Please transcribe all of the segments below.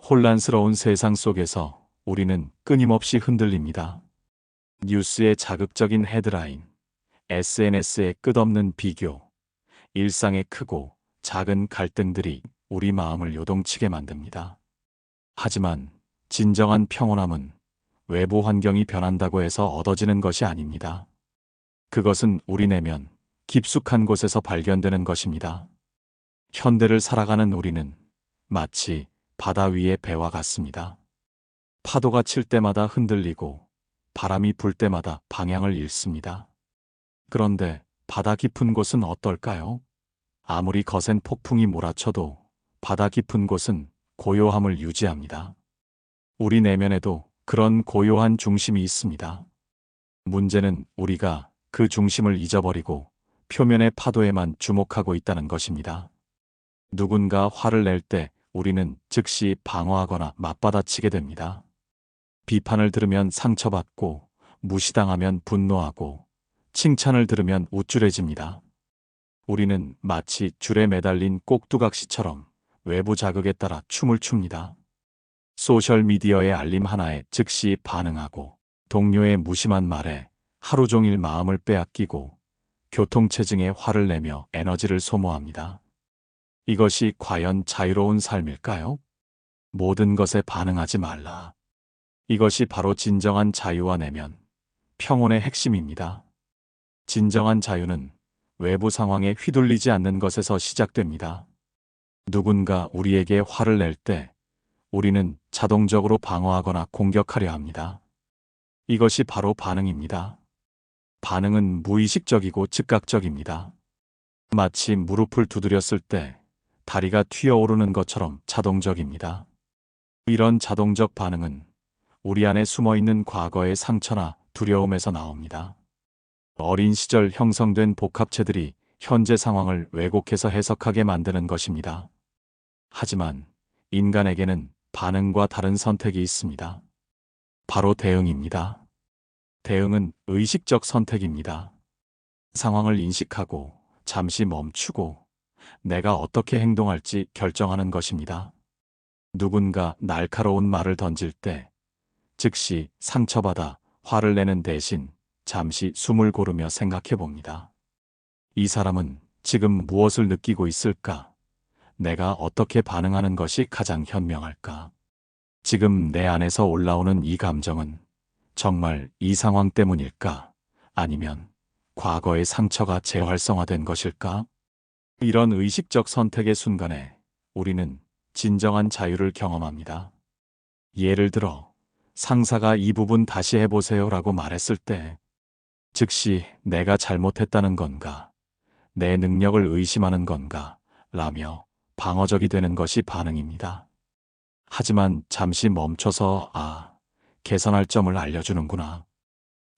혼란스러운 세상 속에서 우리는 끊임없이 흔들립니다. 뉴스의 자극적인 헤드라인, SNS의 끝없는 비교, 일상의 크고 작은 갈등들이 우리 마음을 요동치게 만듭니다. 하지만 진정한 평온함은 외부 환경이 변한다고 해서 얻어지는 것이 아닙니다. 그것은 우리 내면 깊숙한 곳에서 발견되는 것입니다. 현대를 살아가는 우리는 마치 바다 위의 배와 같습니다. 파도가 칠 때마다 흔들리고 바람이 불 때마다 방향을 잃습니다. 그런데 바다 깊은 곳은 어떨까요? 아무리 거센 폭풍이 몰아쳐도 바다 깊은 곳은 고요함을 유지합니다. 우리 내면에도 그런 고요한 중심이 있습니다. 문제는 우리가 그 중심을 잊어버리고 표면의 파도에만 주목하고 있다는 것입니다. 누군가 화를 낼 때 우리는 즉시 방어하거나 맞받아치게 됩니다. 비판을 들으면 상처받고, 무시당하면 분노하고, 칭찬을 들으면 우쭐해집니다. 우리는 마치 줄에 매달린 꼭두각시처럼 외부 자극에 따라 춤을 춥니다. 소셜미디어의 알림 하나에 즉시 반응하고, 동료의 무심한 말에 하루 종일 마음을 빼앗기고, 교통체증에 화를 내며 에너지를 소모합니다. 이것이 과연 자유로운 삶일까요? 모든 것에 반응하지 말라. 이것이 바로 진정한 자유와 내면, 평온의 핵심입니다. 진정한 자유는 외부 상황에 휘둘리지 않는 것에서 시작됩니다. 누군가 우리에게 화를 낼 때 우리는 자동적으로 방어하거나 공격하려 합니다. 이것이 바로 반응입니다. 반응은 무의식적이고 즉각적입니다. 마치 무릎을 두드렸을 때 다리가 튀어오르는 것처럼 자동적입니다. 이런 자동적 반응은 우리 안에 숨어있는 과거의 상처나 두려움에서 나옵니다. 어린 시절 형성된 복합체들이 현재 상황을 왜곡해서 해석하게 만드는 것입니다. 하지만 인간에게는 반응과 다른 선택이 있습니다. 바로 대응입니다. 대응은 의식적 선택입니다. 상황을 인식하고 잠시 멈추고 내가 어떻게 행동할지 결정하는 것입니다. 누군가 날카로운 말을 던질 때 즉시 상처받아 화를 내는 대신 잠시 숨을 고르며 생각해 봅니다. 이 사람은 지금 무엇을 느끼고 있을까? 내가 어떻게 반응하는 것이 가장 현명할까? 지금 내 안에서 올라오는 이 감정은 정말 이 상황 때문일까? 아니면 과거의 상처가 재활성화된 것일까? 이런 의식적 선택의 순간에 우리는 진정한 자유를 경험합니다. 예를 들어 상사가 이 부분 다시 해보세요라고 말했을 때 즉시 내가 잘못했다는 건가, 내 능력을 의심하는 건가 라며 방어적이 되는 것이 반응입니다. 하지만 잠시 멈춰서 개선할 점을 알려주는구나.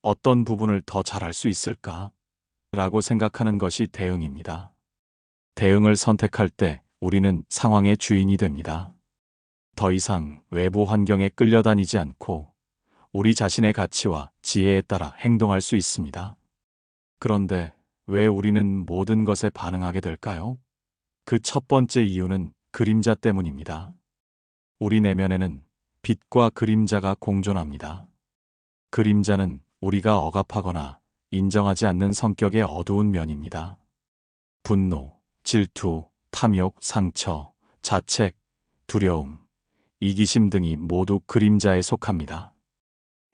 어떤 부분을 더 잘할 수 있을까? 라고 생각하는 것이 대응입니다. 대응을 선택할 때 우리는 상황의 주인이 됩니다. 더 이상 외부 환경에 끌려다니지 않고 우리 자신의 가치와 지혜에 따라 행동할 수 있습니다. 그런데 왜 우리는 모든 것에 반응하게 될까요? 그 첫 번째 이유는 그림자 때문입니다. 우리 내면에는 빛과 그림자가 공존합니다. 그림자는 우리가 억압하거나 인정하지 않는 성격의 어두운 면입니다. 분노, 질투, 탐욕, 상처, 자책, 두려움, 이기심 등이 모두 그림자에 속합니다.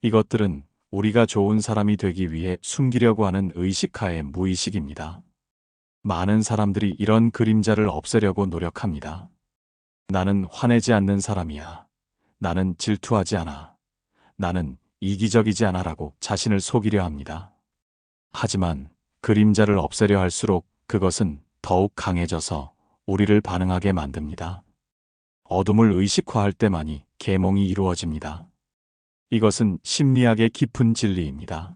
이것들은 우리가 좋은 사람이 되기 위해 숨기려고 하는 의식하의 무의식입니다. 많은 사람들이 이런 그림자를 없애려고 노력합니다. 나는 화내지 않는 사람이야. 나는 질투하지 않아. 나는 이기적이지 않아라고 자신을 속이려 합니다. 하지만 그림자를 없애려 할수록 그것은 더욱 강해져서 우리를 반응하게 만듭니다. 어둠을 의식화할 때만이 계몽이 이루어집니다. 이것은 심리학의 깊은 진리입니다.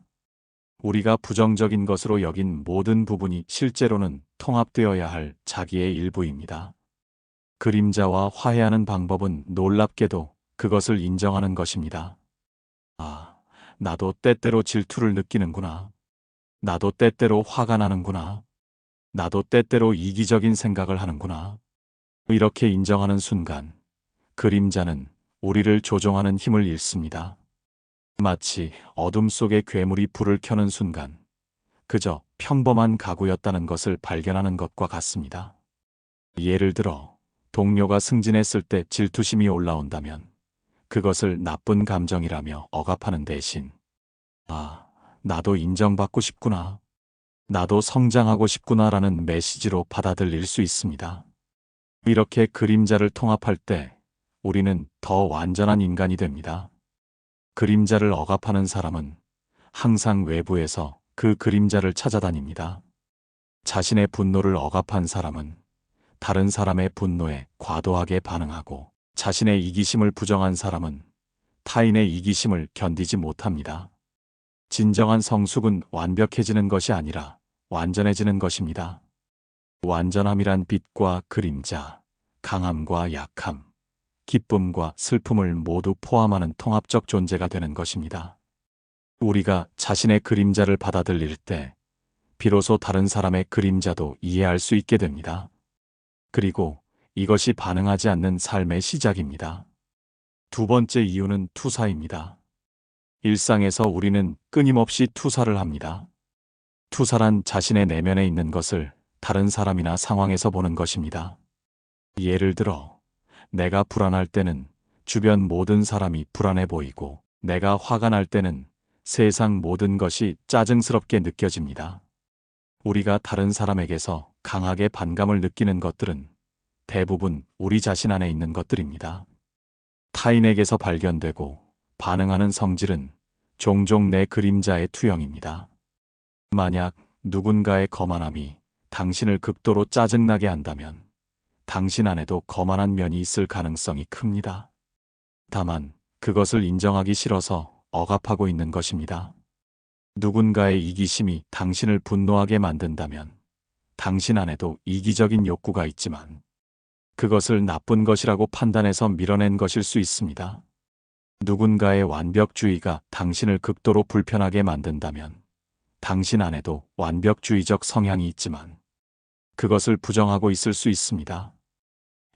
우리가 부정적인 것으로 여긴 모든 부분이 실제로는 통합되어야 할 자기의 일부입니다. 그림자와 화해하는 방법은 놀랍게도 그것을 인정하는 것입니다. 나도 때때로 질투를 느끼는구나. 나도 때때로 화가 나는구나. 나도 때때로 이기적인 생각을 하는구나. 이렇게 인정하는 순간 그림자는 우리를 조종하는 힘을 잃습니다. 마치 어둠 속에 괴물이 불을 켜는 순간 그저 평범한 가구였다는 것을 발견하는 것과 같습니다. 예를 들어 동료가 승진했을 때 질투심이 올라온다면 그것을 나쁜 감정이라며 억압하는 대신 아, 나도 인정받고 싶구나. 나도 성장하고 싶구나라는 메시지로 받아들일 수 있습니다. 이렇게 그림자를 통합할 때 우리는 더 완전한 인간이 됩니다. 그림자를 억압하는 사람은 항상 외부에서 그 그림자를 찾아다닙니다. 자신의 분노를 억압한 사람은 다른 사람의 분노에 과도하게 반응하고 자신의 이기심을 부정한 사람은 타인의 이기심을 견디지 못합니다. 진정한 성숙은 완벽해지는 것이 아니라 완전해지는 것입니다. 완전함이란 빛과 그림자, 강함과 약함, 기쁨과 슬픔을 모두 포함하는 통합적 존재가 되는 것입니다. 우리가 자신의 그림자를 받아들일 때 비로소 다른 사람의 그림자도 이해할 수 있게 됩니다. 그리고 이것이 반응하지 않는 삶의 시작입니다. 두 번째 이유는 투사입니다. 일상에서 우리는 끊임없이 투사를 합니다. 투사란 자신의 내면에 있는 것을 다른 사람이나 상황에서 보는 것입니다. 예를 들어, 내가 불안할 때는 주변 모든 사람이 불안해 보이고, 내가 화가 날 때는 세상 모든 것이 짜증스럽게 느껴집니다. 우리가 다른 사람에게서 강하게 반감을 느끼는 것들은 대부분 우리 자신 안에 있는 것들입니다. 타인에게서 발견되고 반응하는 성질은 종종 내 그림자의 투영입니다. 만약 누군가의 거만함이 당신을 극도로 짜증나게 한다면 당신 안에도 거만한 면이 있을 가능성이 큽니다. 다만 그것을 인정하기 싫어서 억압하고 있는 것입니다. 누군가의 이기심이 당신을 분노하게 만든다면 당신 안에도 이기적인 욕구가 있지만 그것을 나쁜 것이라고 판단해서 밀어낸 것일 수 있습니다. 누군가의 완벽주의가 당신을 극도로 불편하게 만든다면 당신 안에도 완벽주의적 성향이 있지만 그것을 부정하고 있을 수 있습니다.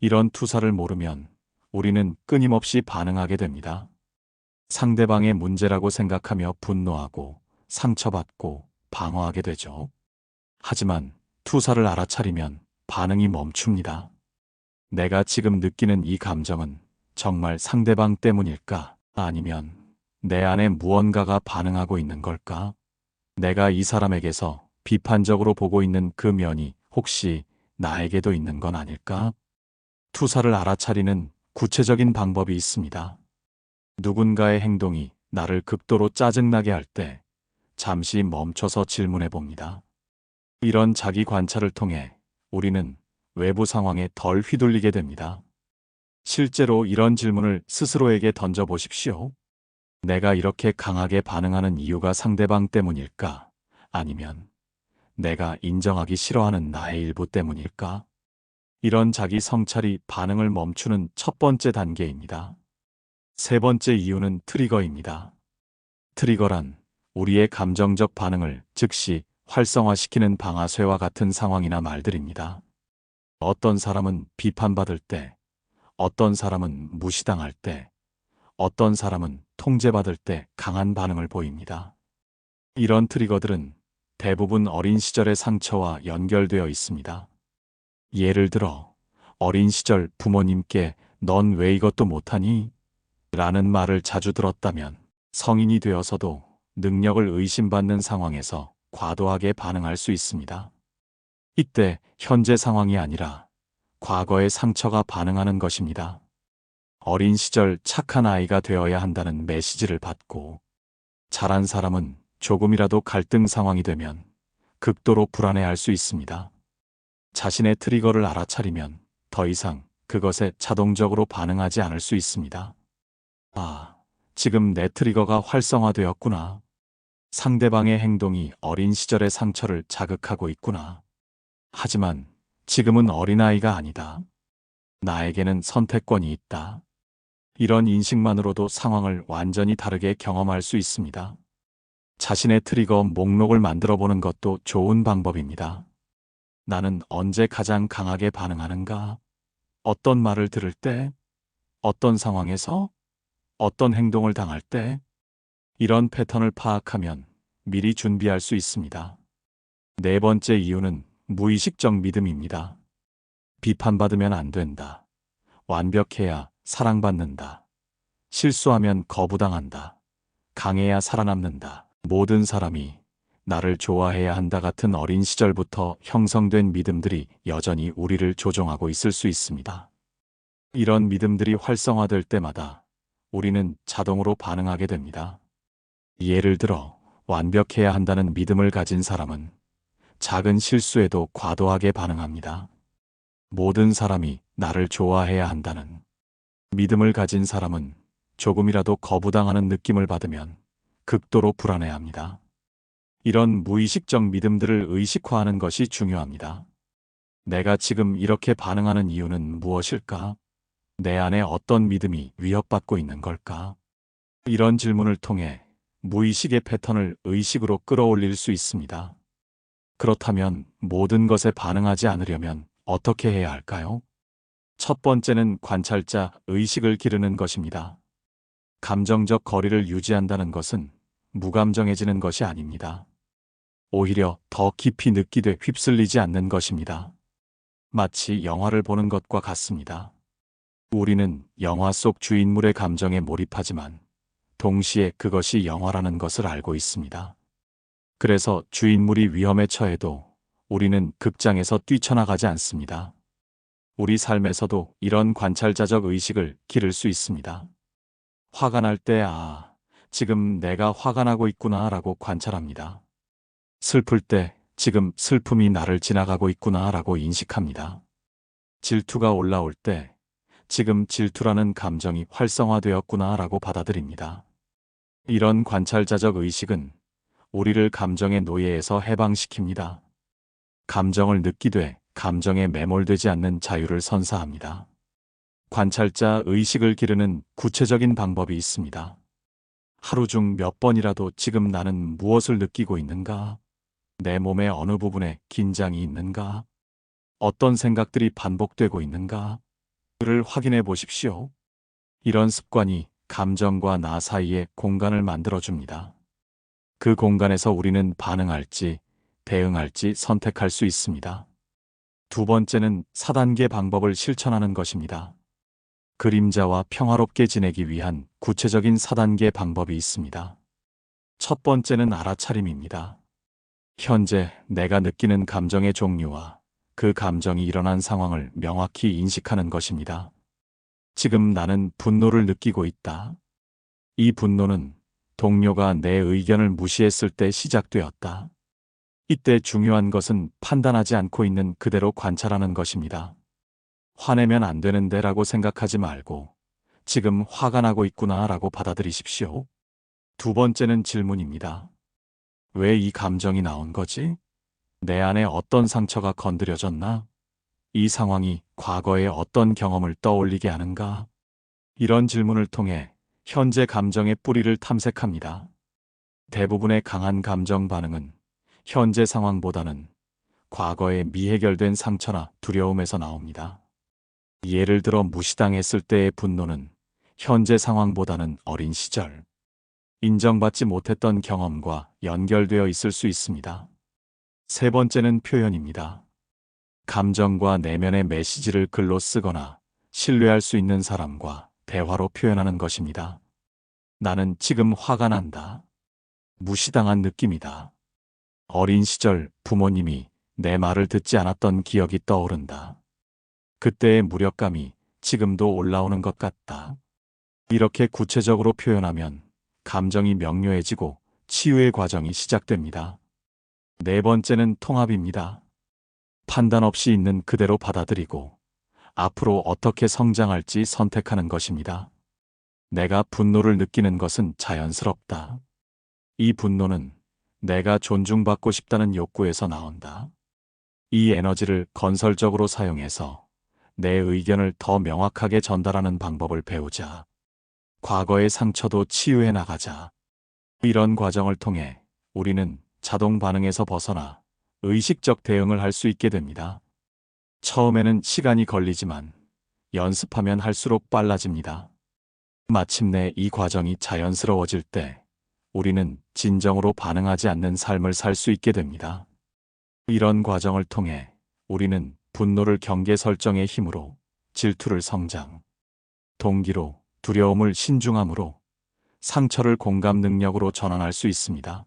이런 투사를 모르면 우리는 끊임없이 반응하게 됩니다. 상대방의 문제라고 생각하며 분노하고 상처받고 방어하게 되죠. 하지만 투사를 알아차리면 반응이 멈춥니다. 내가 지금 느끼는 이 감정은 정말 상대방 때문일까? 아니면 내 안에 무언가가 반응하고 있는 걸까? 내가 이 사람에게서 비판적으로 보고 있는 그 면이 혹시 나에게도 있는 건 아닐까? 투사를 알아차리는 구체적인 방법이 있습니다. 누군가의 행동이 나를 극도로 짜증나게 할 때 잠시 멈춰서 질문해 봅니다. 이런 자기 관찰을 통해 우리는 외부 상황에 덜 휘둘리게 됩니다. 실제로 이런 질문을 스스로에게 던져 보십시오. 내가 이렇게 강하게 반응하는 이유가 상대방 때문일까? 아니면 내가 인정하기 싫어하는 나의 일부 때문일까? 이런 자기 성찰이 반응을 멈추는 첫 번째 단계입니다. 세 번째 이유는 트리거입니다. 트리거란 우리의 감정적 반응을 즉시 활성화시키는 방아쇠와 같은 상황이나 말들입니다. 어떤 사람은 비판받을 때, 어떤 사람은 무시당할 때, 어떤 사람은 통제받을 때 강한 반응을 보입니다. 이런 트리거들은 대부분 어린 시절의 상처와 연결되어 있습니다. 예를 들어, 어린 시절 부모님께 "넌 왜 이것도 못하니?" 라는 말을 자주 들었다면 성인이 되어서도 능력을 의심받는 상황에서 과도하게 반응할 수 있습니다. 이때 현재 상황이 아니라 과거의 상처가 반응하는 것입니다. 어린 시절 착한 아이가 되어야 한다는 메시지를 받고 자란 사람은 조금이라도 갈등 상황이 되면 극도로 불안해할 수 있습니다. 자신의 트리거를 알아차리면 더 이상 그것에 자동적으로 반응하지 않을 수 있습니다. 아, 지금 내 트리거가 활성화되었구나. 상대방의 행동이 어린 시절의 상처를 자극하고 있구나. 하지만 지금은 어린아이가 아니다. 나에게는 선택권이 있다. 이런 인식만으로도 상황을 완전히 다르게 경험할 수 있습니다. 자신의 트리거 목록을 만들어 보는 것도 좋은 방법입니다. 나는 언제 가장 강하게 반응하는가? 어떤 말을 들을 때? 어떤 상황에서, 어떤 행동을 당할 때, 이런 패턴을 파악하면 미리 준비할 수 있습니다. 네 번째 이유는 무의식적 믿음입니다. 비판받으면 안 된다. 완벽해야 사랑받는다. 실수하면 거부당한다. 강해야 살아남는다. 모든 사람이 나를 좋아해야 한다 같은 어린 시절부터 형성된 믿음들이 여전히 우리를 조종하고 있을 수 있습니다. 이런 믿음들이 활성화될 때마다 우리는 자동으로 반응하게 됩니다. 예를 들어, 완벽해야 한다는 믿음을 가진 사람은 작은 실수에도 과도하게 반응합니다. 모든 사람이 나를 좋아해야 한다는 믿음을 가진 사람은 조금이라도 거부당하는 느낌을 받으면 극도로 불안해합니다. 이런 무의식적 믿음들을 의식화하는 것이 중요합니다. 내가 지금 이렇게 반응하는 이유는 무엇일까? 내 안에 어떤 믿음이 위협받고 있는 걸까? 이런 질문을 통해 무의식의 패턴을 의식으로 끌어올릴 수 있습니다. 그렇다면 모든 것에 반응하지 않으려면 어떻게 해야 할까요? 첫 번째는 관찰자 의식을 기르는 것입니다. 감정적 거리를 유지한다는 것은 무감정해지는 것이 아닙니다. 오히려 더 깊이 느끼되 휩쓸리지 않는 것입니다. 마치 영화를 보는 것과 같습니다. 우리는 영화 속 주인물의 감정에 몰입하지만 동시에 그것이 영화라는 것을 알고 있습니다. 그래서 주인물이 위험에 처해도 우리는 극장에서 뛰쳐나가지 않습니다. 우리 삶에서도 이런 관찰자적 의식을 기를 수 있습니다. 화가 날 때, 지금 내가 화가 나고 있구나 라고 관찰합니다. 슬플 때, 지금 슬픔이 나를 지나가고 있구나 라고 인식합니다. 질투가 올라올 때, 지금 질투라는 감정이 활성화되었구나 라고 받아들입니다. 이런 관찰자적 의식은 우리를 감정의 노예에서 해방시킵니다. 감정을 느끼되 감정에 매몰되지 않는 자유를 선사합니다. 관찰자 의식을 기르는 구체적인 방법이 있습니다. 하루 중 몇 번이라도 지금 나는 무엇을 느끼고 있는가? 내 몸의 어느 부분에 긴장이 있는가? 어떤 생각들이 반복되고 있는가? 를 확인해 보십시오. 이런 습관이 감정과 나 사이에 공간을 만들어줍니다. 그 공간에서 우리는 반응할지, 대응할지 선택할 수 있습니다. 두 번째는 4단계 방법을 실천하는 것입니다. 그림자와 평화롭게 지내기 위한 구체적인 4단계 방법이 있습니다. 첫 번째는 알아차림입니다. 현재 내가 느끼는 감정의 종류와 그 감정이 일어난 상황을 명확히 인식하는 것입니다. 지금 나는 분노를 느끼고 있다. 이 분노는 동료가 내 의견을 무시했을 때 시작되었다. 이때 중요한 것은 판단하지 않고 있는 그대로 관찰하는 것입니다. 화내면 안 되는데 라고 생각하지 말고 지금 화가 나고 있구나 라고 받아들이십시오. 두 번째는 질문입니다. 왜 이 감정이 나온 거지? 내 안에 어떤 상처가 건드려졌나? 이 상황이 과거의 어떤 경험을 떠올리게 하는가? 이런 질문을 통해 현재 감정의 뿌리를 탐색합니다. 대부분의 강한 감정 반응은 현재 상황보다는 과거의 미해결된 상처나 두려움에서 나옵니다. 예를 들어 무시당했을 때의 분노는 현재 상황보다는 어린 시절, 인정받지 못했던 경험과 연결되어 있을 수 있습니다. 세 번째는 표현입니다. 감정과 내면의 메시지를 글로 쓰거나 신뢰할 수 있는 사람과 대화로 표현하는 것입니다. 나는 지금 화가 난다. 무시당한 느낌이다. 어린 시절 부모님이 내 말을 듣지 않았던 기억이 떠오른다. 그때의 무력감이 지금도 올라오는 것 같다. 이렇게 구체적으로 표현하면 감정이 명료해지고 치유의 과정이 시작됩니다. 네 번째는 통합입니다. 판단 없이 있는 그대로 받아들이고 앞으로 어떻게 성장할지 선택하는 것입니다. 내가 분노를 느끼는 것은 자연스럽다. 이 분노는 내가 존중받고 싶다는 욕구에서 나온다. 이 에너지를 건설적으로 사용해서 내 의견을 더 명확하게 전달하는 방법을 배우자. 과거의 상처도 치유해 나가자. 이런 과정을 통해 우리는 자동 반응에서 벗어나 의식적 대응을 할 수 있게 됩니다. 처음에는 시간이 걸리지만 연습하면 할수록 빨라집니다. 마침내 이 과정이 자연스러워질 때 우리는 진정으로 반응하지 않는 삶을 살 수 있게 됩니다. 이런 과정을 통해 우리는 분노를 경계 설정의 힘으로, 질투를 성장, 동기로, 두려움을 신중함으로, 상처를 공감 능력으로 전환할 수 있습니다.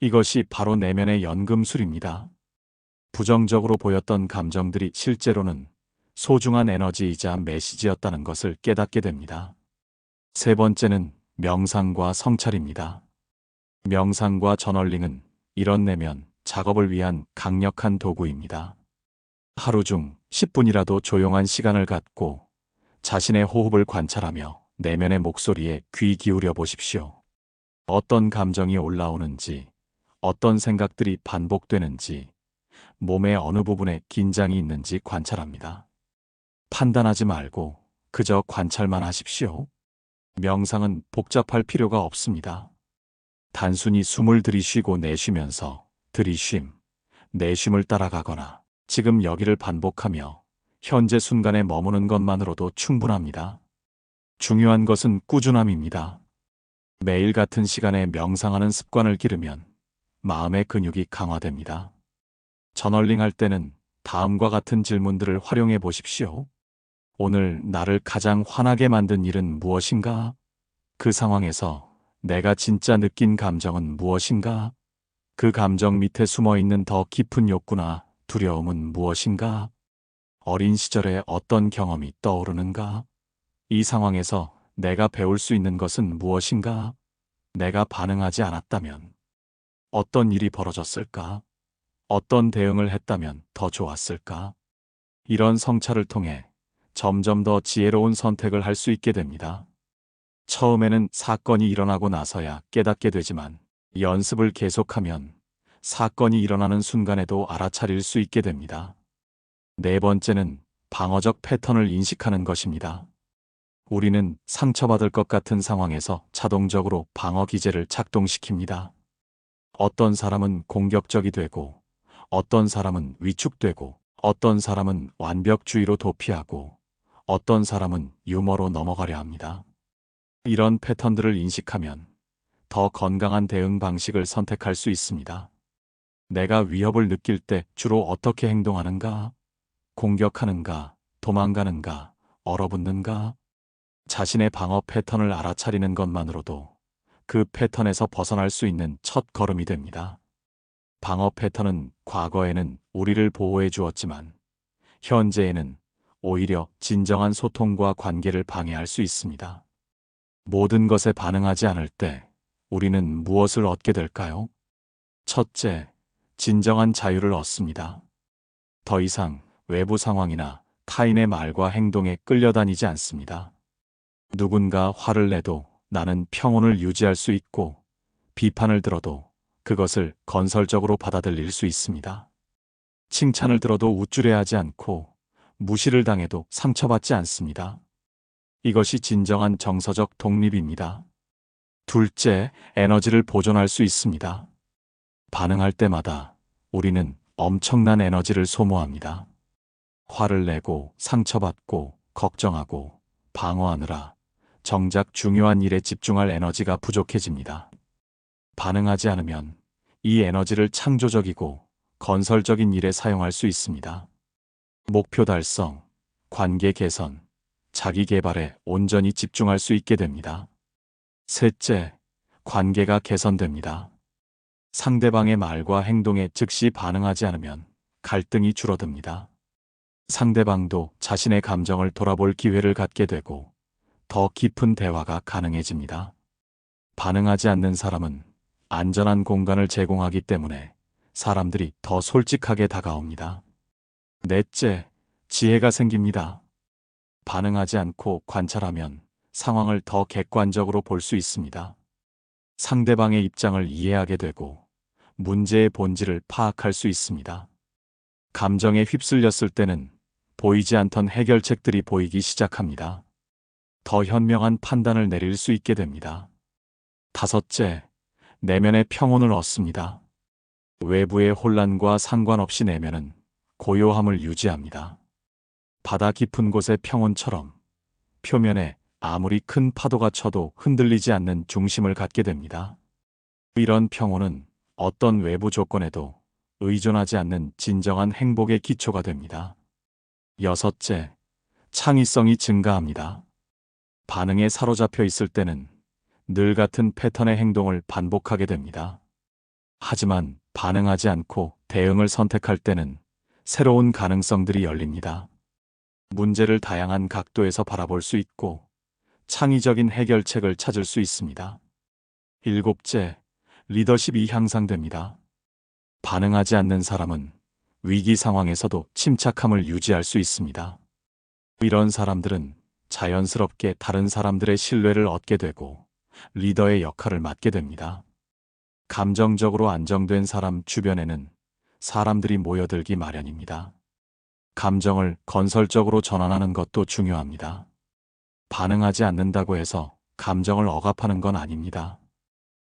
이것이 바로 내면의 연금술입니다. 부정적으로 보였던 감정들이 실제로는 소중한 에너지이자 메시지였다는 것을 깨닫게 됩니다. 세 번째는 명상과 성찰입니다. 명상과 저널링은 이런 내면 작업을 위한 강력한 도구입니다. 하루 중 10분이라도 조용한 시간을 갖고 자신의 호흡을 관찰하며 내면의 목소리에 귀 기울여 보십시오. 어떤 감정이 올라오는지, 어떤 생각들이 반복되는지, 몸의 어느 부분에 긴장이 있는지 관찰합니다. 판단하지 말고 그저 관찰만 하십시오. 명상은 복잡할 필요가 없습니다. 단순히 숨을 들이쉬고 내쉬면서 들이쉼, 내쉼을 따라가거나 지금 여기를 반복하며 현재 순간에 머무는 것만으로도 충분합니다. 중요한 것은 꾸준함입니다. 매일 같은 시간에 명상하는 습관을 기르면 마음의 근육이 강화됩니다. 저널링 할 때는 다음과 같은 질문들을 활용해 보십시오. 오늘 나를 가장 화나게 만든 일은 무엇인가? 그 상황에서 내가 진짜 느낀 감정은 무엇인가? 그 감정 밑에 숨어 있는 더 깊은 욕구나 두려움은 무엇인가? 어린 시절에 어떤 경험이 떠오르는가? 이 상황에서 내가 배울 수 있는 것은 무엇인가? 내가 반응하지 않았다면 어떤 일이 벌어졌을까? 어떤 대응을 했다면 더 좋았을까? 이런 성찰을 통해 점점 더 지혜로운 선택을 할 수 있게 됩니다. 처음에는 사건이 일어나고 나서야 깨닫게 되지만 연습을 계속하면 사건이 일어나는 순간에도 알아차릴 수 있게 됩니다. 네 번째는 방어적 패턴을 인식하는 것입니다. 우리는 상처받을 것 같은 상황에서 자동적으로 방어 기제를 작동시킵니다. 어떤 사람은 공격적이 되고, 어떤 사람은 위축되고, 어떤 사람은 완벽주의로 도피하고, 어떤 사람은 유머로 넘어가려 합니다. 이런 패턴들을 인식하면 더 건강한 대응 방식을 선택할 수 있습니다. 내가 위협을 느낄 때 주로 어떻게 행동하는가? 공격하는가? 도망가는가? 얼어붙는가? 자신의 방어 패턴을 알아차리는 것만으로도 그 패턴에서 벗어날 수 있는 첫 걸음이 됩니다. 방어 패턴은 과거에는 우리를 보호해 주었지만 현재에는 오히려 진정한 소통과 관계를 방해할 수 있습니다. 모든 것에 반응하지 않을 때 우리는 무엇을 얻게 될까요? 첫째, 진정한 자유를 얻습니다. 더 이상 외부 상황이나 타인의 말과 행동에 끌려다니지 않습니다. 누군가 화를 내도 나는 평온을 유지할 수 있고 비판을 들어도 그것을 건설적으로 받아들일 수 있습니다. 칭찬을 들어도 우쭐해하지 않고 무시를 당해도 상처받지 않습니다. 이것이 진정한 정서적 독립입니다. 둘째, 에너지를 보존할 수 있습니다. 반응할 때마다 우리는 엄청난 에너지를 소모합니다. 화를 내고 상처받고 걱정하고 방어하느라 정작 중요한 일에 집중할 에너지가 부족해집니다. 반응하지 않으면 이 에너지를 창조적이고 건설적인 일에 사용할 수 있습니다. 목표 달성, 관계 개선, 자기 개발에 온전히 집중할 수 있게 됩니다. 셋째, 관계가 개선됩니다. 상대방의 말과 행동에 즉시 반응하지 않으면 갈등이 줄어듭니다. 상대방도 자신의 감정을 돌아볼 기회를 갖게 되고 더 깊은 대화가 가능해집니다. 반응하지 않는 사람은 안전한 공간을 제공하기 때문에 사람들이 더 솔직하게 다가옵니다. 넷째, 지혜가 생깁니다. 반응하지 않고 관찰하면 상황을 더 객관적으로 볼 수 있습니다. 상대방의 입장을 이해하게 되고 문제의 본질을 파악할 수 있습니다. 감정에 휩쓸렸을 때는 보이지 않던 해결책들이 보이기 시작합니다. 더 현명한 판단을 내릴 수 있게 됩니다. 다섯째, 내면의 평온을 얻습니다. 외부의 혼란과 상관없이 내면은 고요함을 유지합니다. 바다 깊은 곳의 평온처럼 표면에 아무리 큰 파도가 쳐도 흔들리지 않는 중심을 갖게 됩니다. 이런 평온은 어떤 외부 조건에도 의존하지 않는 진정한 행복의 기초가 됩니다. 여섯째, 창의성이 증가합니다. 반응에 사로잡혀 있을 때는 늘 같은 패턴의 행동을 반복하게 됩니다. 하지만 반응하지 않고 대응을 선택할 때는 새로운 가능성들이 열립니다. 문제를 다양한 각도에서 바라볼 수 있고 창의적인 해결책을 찾을 수 있습니다. 일곱째, 리더십이 향상됩니다. 반응하지 않는 사람은 위기 상황에서도 침착함을 유지할 수 있습니다. 이런 사람들은 자연스럽게 다른 사람들의 신뢰를 얻게 되고 리더의 역할을 맡게 됩니다. 감정적으로 안정된 사람 주변에는 사람들이 모여들기 마련입니다. 감정을 건설적으로 전환하는 것도 중요합니다. 반응하지 않는다고 해서 감정을 억압하는 건 아닙니다.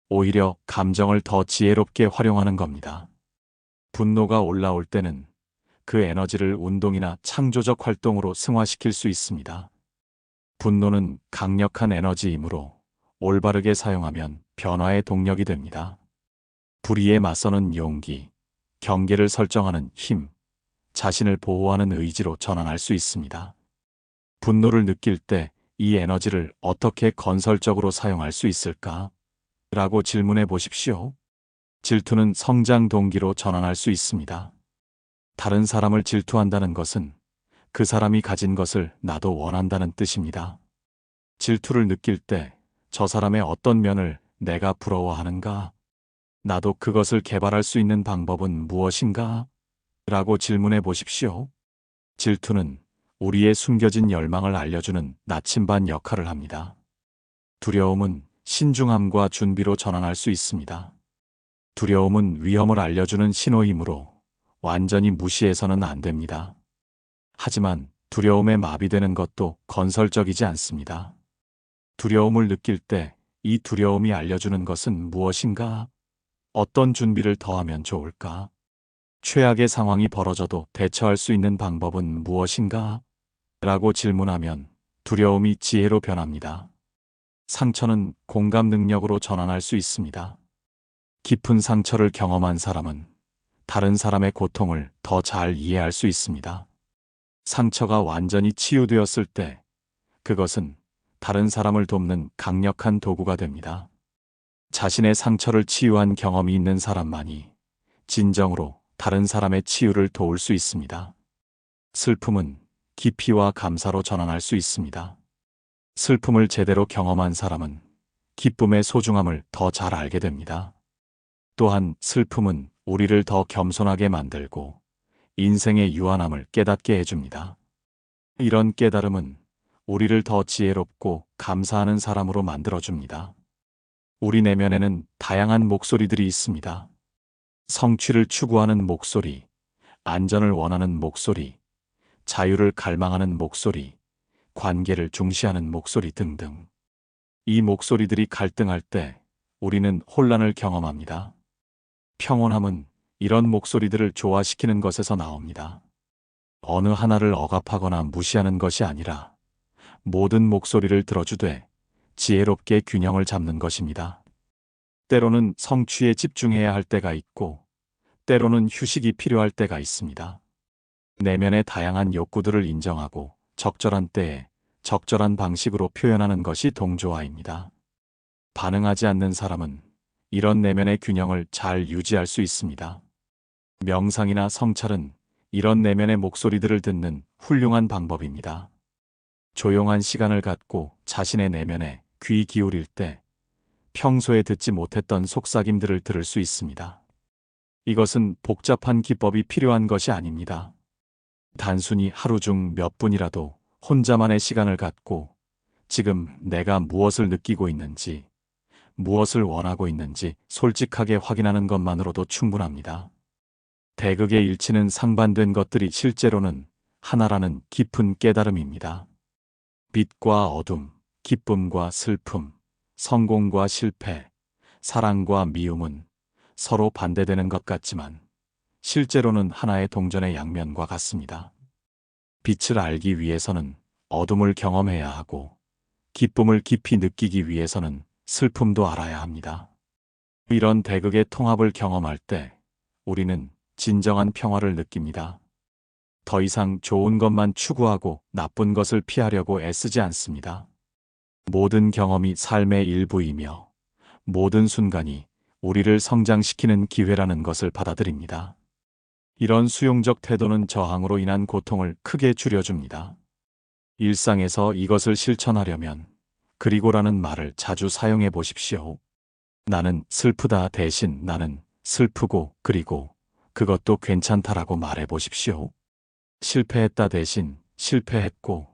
오히려 감정을 더 지혜롭게 활용하는 겁니다. 분노가 올라올 때는 그 에너지를 운동이나 창조적 활동으로 승화시킬 수 있습니다. 분노는 강력한 에너지이므로 올바르게 사용하면 변화의 동력이 됩니다. 불의에 맞서는 용기, 경계를 설정하는 힘, 자신을 보호하는 의지로 전환할 수 있습니다. 분노를 느낄 때 이 에너지를 어떻게 건설적으로 사용할 수 있을까? 라고 질문해 보십시오. 질투는 성장 동기로 전환할 수 있습니다. 다른 사람을 질투한다는 것은 그 사람이 가진 것을 나도 원한다는 뜻입니다. 질투를 느낄 때 저 사람의 어떤 면을 내가 부러워하는가? 나도 그것을 개발할 수 있는 방법은 무엇인가? 라고 질문해 보십시오. 질투는 우리의 숨겨진 열망을 알려주는 나침반 역할을 합니다. 두려움은 신중함과 준비로 전환할 수 있습니다. 두려움은 위험을 알려주는 신호이므로 완전히 무시해서는 안 됩니다. 하지만 두려움에 마비되는 것도 건설적이지 않습니다. 두려움을 느낄 때 이 두려움이 알려주는 것은 무엇인가? 어떤 준비를 더하면 좋을까? 최악의 상황이 벌어져도 대처할 수 있는 방법은 무엇인가? 라고 질문하면 두려움이 지혜로 변합니다. 상처는 공감 능력으로 전환할 수 있습니다. 깊은 상처를 경험한 사람은 다른 사람의 고통을 더 잘 이해할 수 있습니다. 상처가 완전히 치유되었을 때 그것은 다른 사람을 돕는 강력한 도구가 됩니다. 자신의 상처를 치유한 경험이 있는 사람만이 진정으로 다른 사람의 치유를 도울 수 있습니다. 슬픔은 깊이와 감사로 전환할 수 있습니다. 슬픔을 제대로 경험한 사람은 기쁨의 소중함을 더 잘 알게 됩니다. 또한 슬픔은 우리를 더 겸손하게 만들고 인생의 유한함을 깨닫게 해줍니다. 이런 깨달음은 우리를 더 지혜롭고 감사하는 사람으로 만들어줍니다. 우리 내면에는 다양한 목소리들이 있습니다. 성취를 추구하는 목소리, 안전을 원하는 목소리, 자유를 갈망하는 목소리, 관계를 중시하는 목소리 등등. 이 목소리들이 갈등할 때 우리는 혼란을 경험합니다. 평온함은 이런 목소리들을 조화시키는 것에서 나옵니다. 어느 하나를 억압하거나 무시하는 것이 아니라 모든 목소리를 들어주되 지혜롭게 균형을 잡는 것입니다. 때로는 성취에 집중해야 할 때가 있고 때로는 휴식이 필요할 때가 있습니다. 내면의 다양한 욕구들을 인정하고 적절한 때에 적절한 방식으로 표현하는 것이 동조화입니다. 반응하지 않는 사람은 이런 내면의 균형을 잘 유지할 수 있습니다. 명상이나 성찰은 이런 내면의 목소리들을 듣는 훌륭한 방법입니다. 조용한 시간을 갖고 자신의 내면에 귀 기울일 때 평소에 듣지 못했던 속삭임들을 들을 수 있습니다. 이것은 복잡한 기법이 필요한 것이 아닙니다. 단순히 하루 중 몇 분이라도 혼자만의 시간을 갖고 지금 내가 무엇을 느끼고 있는지, 무엇을 원하고 있는지 솔직하게 확인하는 것만으로도 충분합니다. 대극의 일치는 상반된 것들이 실제로는 하나라는 깊은 깨달음입니다. 빛과 어둠, 기쁨과 슬픔, 성공과 실패, 사랑과 미움은 서로 반대되는 것 같지만 실제로는 하나의 동전의 양면과 같습니다. 빛을 알기 위해서는 어둠을 경험해야 하고, 기쁨을 깊이 느끼기 위해서는 슬픔도 알아야 합니다. 이런 대극의 통합을 경험할 때 우리는 진정한 평화를 느낍니다. 더 이상 좋은 것만 추구하고 나쁜 것을 피하려고 애쓰지 않습니다. 모든 경험이 삶의 일부이며 모든 순간이 우리를 성장시키는 기회라는 것을 받아들입니다. 이런 수용적 태도는 저항으로 인한 고통을 크게 줄여줍니다. 일상에서 이것을 실천하려면 그리고라는 말을 자주 사용해 보십시오. 나는 슬프다 대신 나는 슬프고 그리고 그것도 괜찮다라고 말해 보십시오. 실패했다 대신 실패했고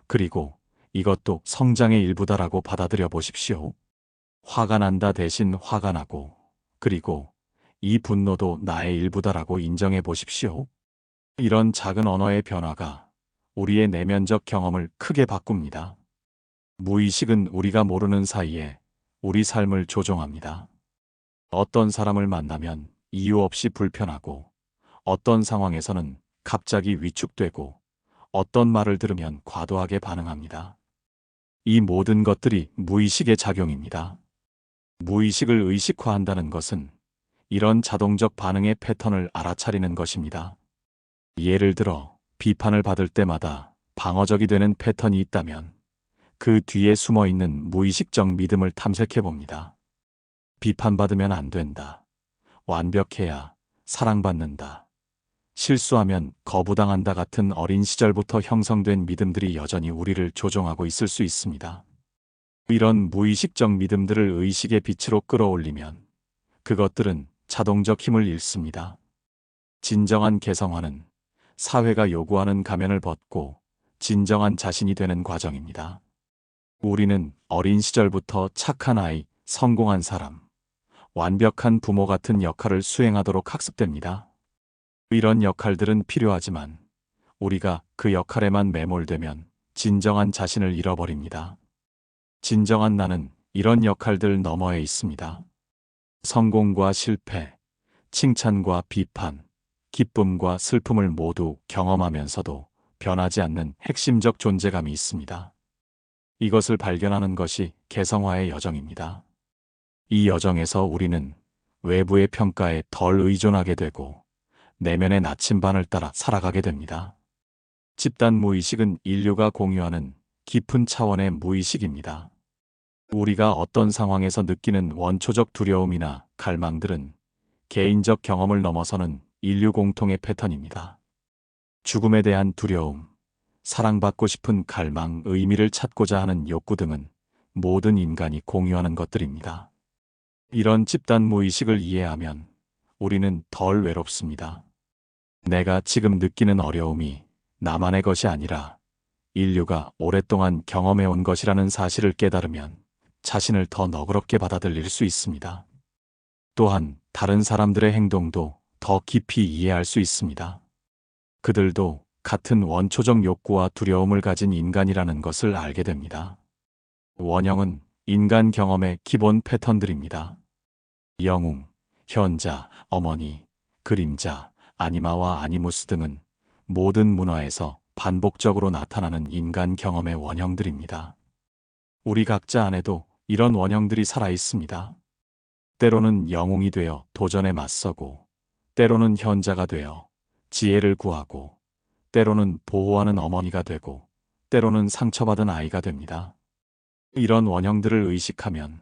그리고 이것도 성장의 일부다라고 받아들여 보십시오. 화가 난다 대신 화가 나고 그리고 이 분노도 나의 일부다라고 인정해 보십시오. 이런 작은 언어의 변화가 우리의 내면적 경험을 크게 바꿉니다. 무의식은 우리가 모르는 사이에 우리 삶을 조종합니다. 어떤 사람을 만나면 이유 없이 불편하고, 어떤 상황에서는 갑자기 위축되고, 어떤 말을 들으면 과도하게 반응합니다. 이 모든 것들이 무의식의 작용입니다. 무의식을 의식화한다는 것은 이런 자동적 반응의 패턴을 알아차리는 것입니다. 예를 들어 비판을 받을 때마다 방어적이 되는 패턴이 있다면 그 뒤에 숨어 있는 무의식적 믿음을 탐색해 봅니다. 비판받으면 안 된다. 완벽해야 사랑받는다. 실수하면 거부당한다 같은 어린 시절부터 형성된 믿음들이 여전히 우리를 조종하고 있을 수 있습니다. 이런 무의식적 믿음들을 의식의 빛으로 끌어올리면 그것들은 자동적 힘을 잃습니다. 진정한 개성화는 사회가 요구하는 가면을 벗고 진정한 자신이 되는 과정입니다. 우리는 어린 시절부터 착한 아이, 성공한 사람, 완벽한 부모 같은 역할을 수행하도록 학습됩니다. 이런 역할들은 필요하지만 우리가 그 역할에만 매몰되면 진정한 자신을 잃어버립니다. 진정한 나는 이런 역할들 너머에 있습니다. 성공과 실패, 칭찬과 비판, 기쁨과 슬픔을 모두 경험하면서도 변하지 않는 핵심적 존재감이 있습니다. 이것을 발견하는 것이 개성화의 여정입니다. 이 여정에서 우리는 외부의 평가에 덜 의존하게 되고 내면의 나침반을 따라 살아가게 됩니다. 집단 무의식은 인류가 공유하는 깊은 차원의 무의식입니다. 우리가 어떤 상황에서 느끼는 원초적 두려움이나 갈망들은 개인적 경험을 넘어서는 인류 공통의 패턴입니다. 죽음에 대한 두려움, 사랑받고 싶은 갈망, 의미를 찾고자 하는 욕구 등은 모든 인간이 공유하는 것들입니다. 이런 집단 무의식을 이해하면 우리는 덜 외롭습니다. 내가 지금 느끼는 어려움이 나만의 것이 아니라 인류가 오랫동안 경험해온 것이라는 사실을 깨달으면 자신을 더 너그럽게 받아들일 수 있습니다. 또한 다른 사람들의 행동도 더 깊이 이해할 수 있습니다. 그들도 같은 원초적 욕구와 두려움을 가진 인간이라는 것을 알게 됩니다. 원형은 인간 경험의 기본 패턴들입니다. 영웅, 현자, 어머니, 그림자, 아니마와 아니무스 등은 모든 문화에서 반복적으로 나타나는 인간 경험의 원형들입니다. 우리 각자 안에도 이런 원형들이 살아 있습니다. 때로는 영웅이 되어 도전에 맞서고, 때로는 현자가 되어 지혜를 구하고, 때로는 보호하는 어머니가 되고, 때로는 상처받은 아이가 됩니다. 이런 원형들을 의식하면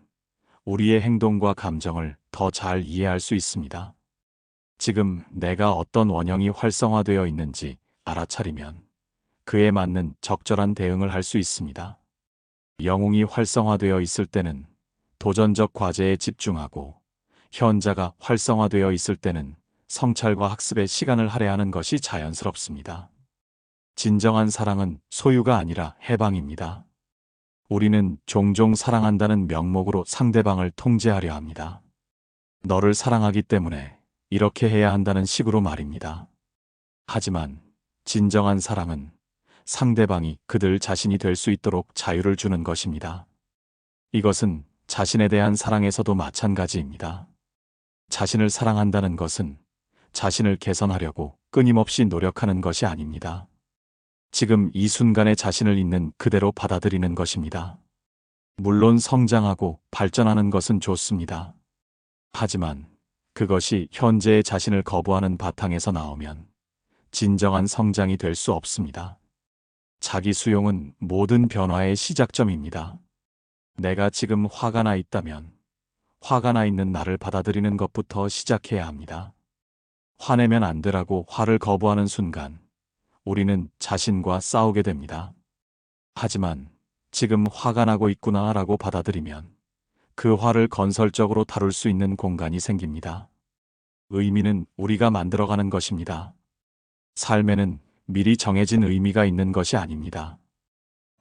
우리의 행동과 감정을 더 잘 이해할 수 있습니다. 지금 내가 어떤 원형이 활성화되어 있는지 알아차리면 그에 맞는 적절한 대응을 할 수 있습니다. 영웅이 활성화되어 있을 때는 도전적 과제에 집중하고, 현자가 활성화되어 있을 때는 성찰과 학습에 시간을 할애하는 것이 자연스럽습니다. 진정한 사랑은 소유가 아니라 해방입니다. 우리는 종종 사랑한다는 명목으로 상대방을 통제하려 합니다. 너를 사랑하기 때문에 이렇게 해야 한다는 식으로 말입니다. 하지만 진정한 사랑은 상대방이 그들 자신이 될 수 있도록 자유를 주는 것입니다. 이것은 자신에 대한 사랑에서도 마찬가지입니다. 자신을 사랑한다는 것은 자신을 개선하려고 끊임없이 노력하는 것이 아닙니다. 지금 이 순간의 자신을 있는 그대로 받아들이는 것입니다. 물론 성장하고 발전하는 것은 좋습니다. 하지만 그것이 현재의 자신을 거부하는 바탕에서 나오면 진정한 성장이 될 수 없습니다. 자기 수용은 모든 변화의 시작점입니다. 내가 지금 화가 나 있다면 화가 나 있는 나를 받아들이는 것부터 시작해야 합니다. 화내면 안 되라고 화를 거부하는 순간 우리는 자신과 싸우게 됩니다. 하지만 지금 화가 나고 있구나 라고 받아들이면 그 화를 건설적으로 다룰 수 있는 공간이 생깁니다. 의미는 우리가 만들어가는 것입니다. 삶에는 미리 정해진 의미가 있는 것이 아닙니다.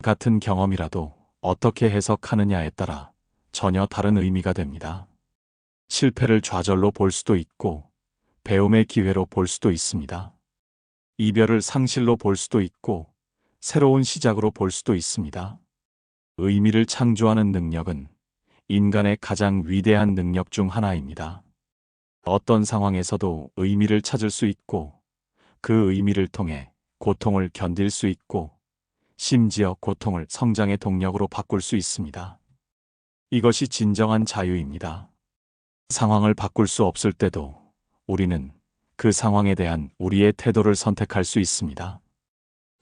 같은 경험이라도 어떻게 해석하느냐에 따라 전혀 다른 의미가 됩니다. 실패를 좌절로 볼 수도 있고 배움의 기회로 볼 수도 있습니다. 이별을 상실로 볼 수도 있고 새로운 시작으로 볼 수도 있습니다. 의미를 창조하는 능력은 인간의 가장 위대한 능력 중 하나입니다. 어떤 상황에서도 의미를 찾을 수 있고 그 의미를 통해 고통을 견딜 수 있고 심지어 고통을 성장의 동력으로 바꿀 수 있습니다. 이것이 진정한 자유입니다. 상황을 바꿀 수 없을 때도 우리는 그 상황에 대한 우리의 태도를 선택할 수 있습니다.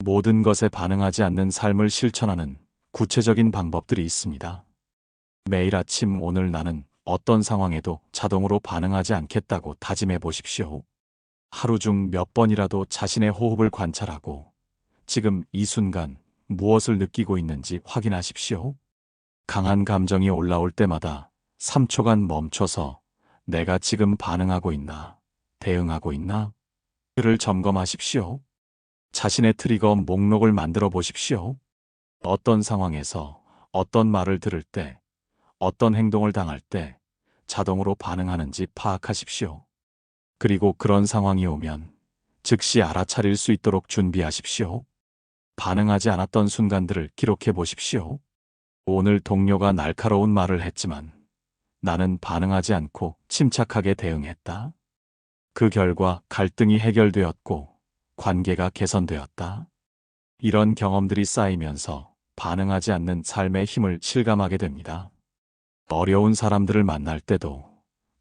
모든 것에 반응하지 않는 삶을 실천하는 구체적인 방법들이 있습니다. 매일 아침 오늘 나는 어떤 상황에도 자동으로 반응하지 않겠다고 다짐해 보십시오. 하루 중 몇 번이라도 자신의 호흡을 관찰하고 지금 이 순간 무엇을 느끼고 있는지 확인하십시오. 강한 감정이 올라올 때마다 3초간 멈춰서 내가 지금 반응하고 있나, 대응하고 있나? 를 점검하십시오. 자신의 트리거 목록을 만들어 보십시오. 어떤 상황에서 어떤 말을 들을 때, 어떤 행동을 당할 때 자동으로 반응하는지 파악하십시오. 그리고 그런 상황이 오면 즉시 알아차릴 수 있도록 준비하십시오. 반응하지 않았던 순간들을 기록해 보십시오. 오늘 동료가 날카로운 말을 했지만 나는 반응하지 않고 침착하게 대응했다. 그 결과 갈등이 해결되었고 관계가 개선되었다. 이런 경험들이 쌓이면서 반응하지 않는 삶의 힘을 실감하게 됩니다. 어려운 사람들을 만날 때도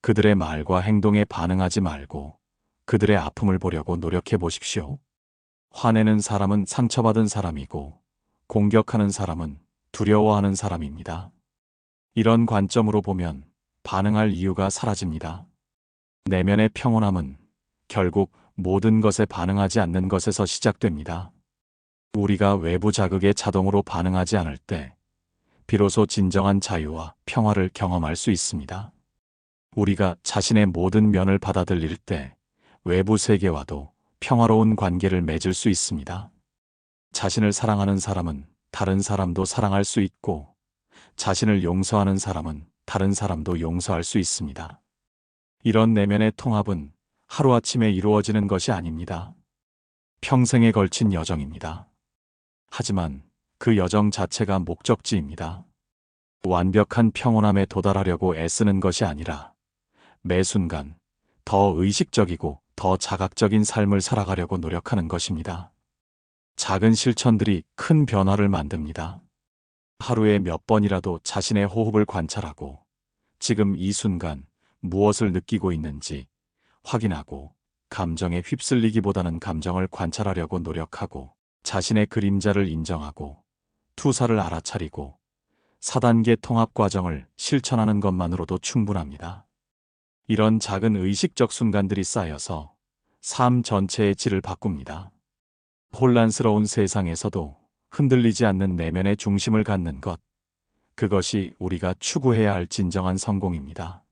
그들의 말과 행동에 반응하지 말고 그들의 아픔을 보려고 노력해 보십시오. 화내는 사람은 상처받은 사람이고 공격하는 사람은 두려워하는 사람입니다. 이런 관점으로 보면 반응할 이유가 사라집니다. 내면의 평온함은 결국 모든 것에 반응하지 않는 것에서 시작됩니다. 우리가 외부 자극에 자동으로 반응하지 않을 때 비로소 진정한 자유와 평화를 경험할 수 있습니다. 우리가 자신의 모든 면을 받아들일 때 외부 세계와도 평화로운 관계를 맺을 수 있습니다. 자신을 사랑하는 사람은 다른 사람도 사랑할 수 있고 자신을 용서하는 사람은 다른 사람도 용서할 수 있습니다. 이런 내면의 통합은 하루아침에 이루어지는 것이 아닙니다. 평생에 걸친 여정입니다. 하지만 그 여정 자체가 목적지입니다. 완벽한 평온함에 도달하려고 애쓰는 것이 아니라 매 순간 더 의식적이고 더 자각적인 삶을 살아가려고 노력하는 것입니다. 작은 실천들이 큰 변화를 만듭니다. 하루에 몇 번이라도 자신의 호흡을 관찰하고 지금 이 순간 무엇을 느끼고 있는지 확인하고 감정에 휩쓸리기보다는 감정을 관찰하려고 노력하고 자신의 그림자를 인정하고 투사를 알아차리고 4단계 통합 과정을 실천하는 것만으로도 충분합니다. 이런 작은 의식적 순간들이 쌓여서 삶 전체의 질을 바꿉니다. 혼란스러운 세상에서도 흔들리지 않는 내면의 중심을 갖는 것, 그것이 우리가 추구해야 할 진정한 성공입니다.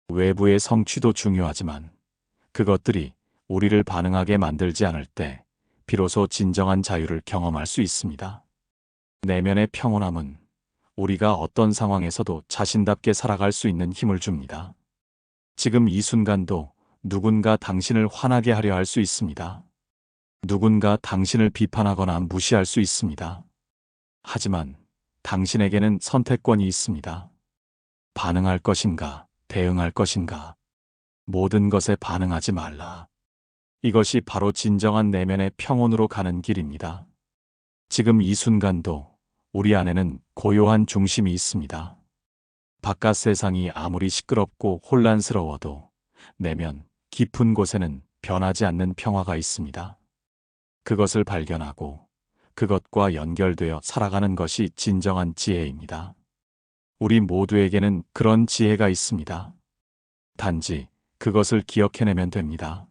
외부의 성취도 중요하지만 그것들이 우리를 반응하게 만들지 않을 때 비로소 진정한 자유를 경험할 수 있습니다. 내면의 평온함은 우리가 어떤 상황에서도 자신답게 살아갈 수 있는 힘을 줍니다. 지금 이 순간도 누군가 당신을 화나게 하려 할 수 있습니다. 누군가 당신을 비판하거나 무시할 수 있습니다. 하지만 당신에게는 선택권이 있습니다. 반응할 것인가, 대응할 것인가. 모든 것에 반응하지 말라. 이것이 바로 진정한 내면의 평온으로 가는 길입니다. 지금 이 순간도 우리 안에는 고요한 중심이 있습니다. 바깥 세상이 아무리 시끄럽고 혼란스러워도 내면 깊은 곳에는 변하지 않는 평화가 있습니다. 그것을 발견하고 그것과 연결되어 살아가는 것이 진정한 지혜입니다. 우리 모두에게는 그런 지혜가 있습니다. 단지 그것을 기억해내면 됩니다.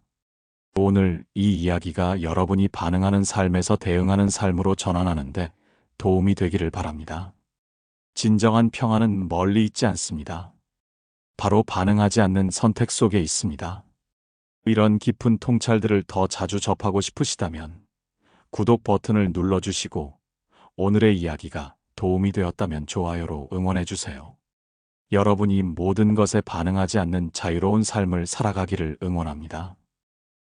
오늘 이 이야기가 여러분이 반응하는 삶에서 대응하는 삶으로 전환하는데 도움이 되기를 바랍니다. 진정한 평화는 멀리 있지 않습니다. 바로 반응하지 않는 선택 속에 있습니다. 이런 깊은 통찰들을 더 자주 접하고 싶으시다면 구독 버튼을 눌러주시고 오늘의 이야기가 도움이 되었다면 좋아요로 응원해주세요. 여러분이 모든 것에 반응하지 않는 자유로운 삶을 살아가기를 응원합니다.